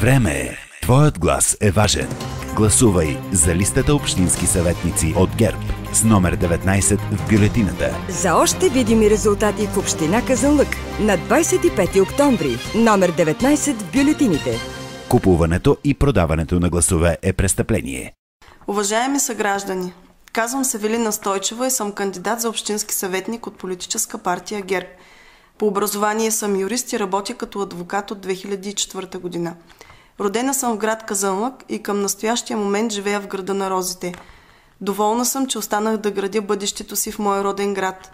Време е. Твоят глас е важен. Гласувай за листата общински съветници от ГЕРБ с номер 19 в бюлетината. За още видими резултати в община Казанлък на 25 октомври, номер 19 в бюлетините. Купуването и продаването на гласове е престъпление. Уважаеми съграждани, казвам се Велина Стойчева и съм кандидат за общински съветник от политическа партия ГЕРБ. По образование съм юрист и работя като адвокат от 2004 година. Родена съм в град Казанлък и към настоящия момент живея в града на розите. Доволна съм, че останах да градя бъдещето си в моя роден град.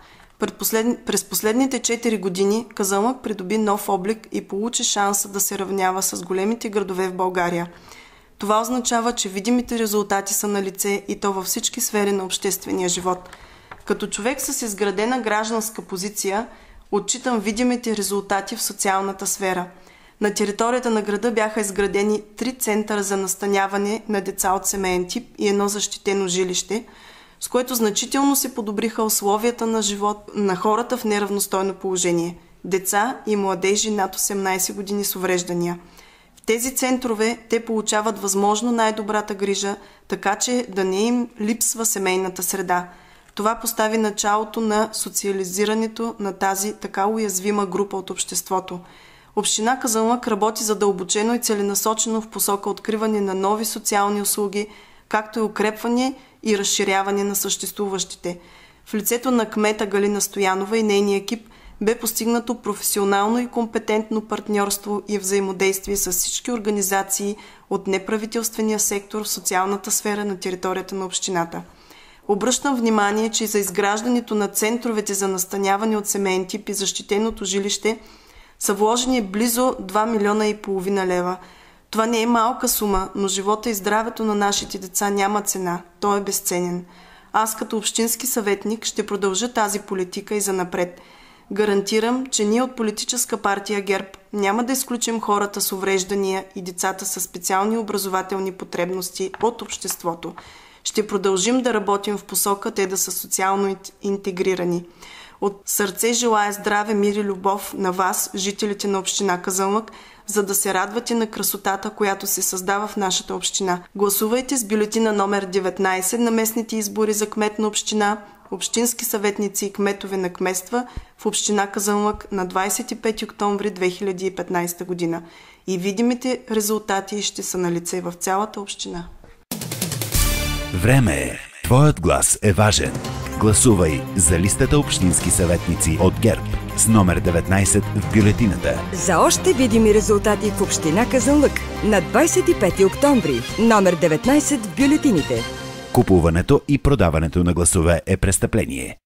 През последните 4 години Казанлък придоби нов облик и получи шанса да се равнява с големите градове в България. Това означава, че видимите резултати са на лице и то във всички сфери на обществения живот. Като човек с изградена гражданска позиция, отчитам видимите резултати в социалната сфера. На територията на града бяха изградени 3 центъра за настаняване на деца от семейен тип и едно защитено жилище, с което значително се подобриха условията на живот на хората в неравностойно положение – деца и младежи над 18 години с увреждания. В тези центрове те получават възможно най-добрата грижа, така че да не им липсва семейната среда. Това постави началото на социализирането на тази така уязвима група от обществото. Община Казанлък работи задълбочено и целенасочено в посока откриване на нови социални услуги, както и укрепване и разширяване на съществуващите. В лицето на кмета Галина Стоянова и нейния екип бе постигнато професионално и компетентно партньорство и взаимодействие с всички организации от неправителствения сектор в социалната сфера на територията на общината. Обръщам внимание, че за изграждането на центровете за настаняване от семейен тип и защитеното жилище са вложени близо 2,5 милиона лева. Това не е малка сума, но живота и здравето на нашите деца няма цена. Той е безценен. Аз като общински съветник ще продължа тази политика и занапред. Гарантирам, че ние от политическа партия ГЕРБ няма да изключим хората с увреждания и децата с специални образователни потребности от обществото. Ще продължим да работим в посока те да са социално интегрирани. От сърце желая здраве, мир и любов на вас, жителите на община Казанлък, за да се радвате на красотата, която се създава в нашата община. Гласувайте с бюлетина номер 19 на местните избори за кмет на община, общински съветници и кметове на кметства в община Казанлък на 25 октомври 2015 година. И видимите резултати ще са налице в цялата община. Време е. Твоят глас е важен. Гласувай за листата общински съветници от ГЕРБ с номер 19 в бюлетината. За още видими резултати в община Казанлък на 25 октомври, номер 19 в бюлетините. Купуването и продаването на гласове е престъпление.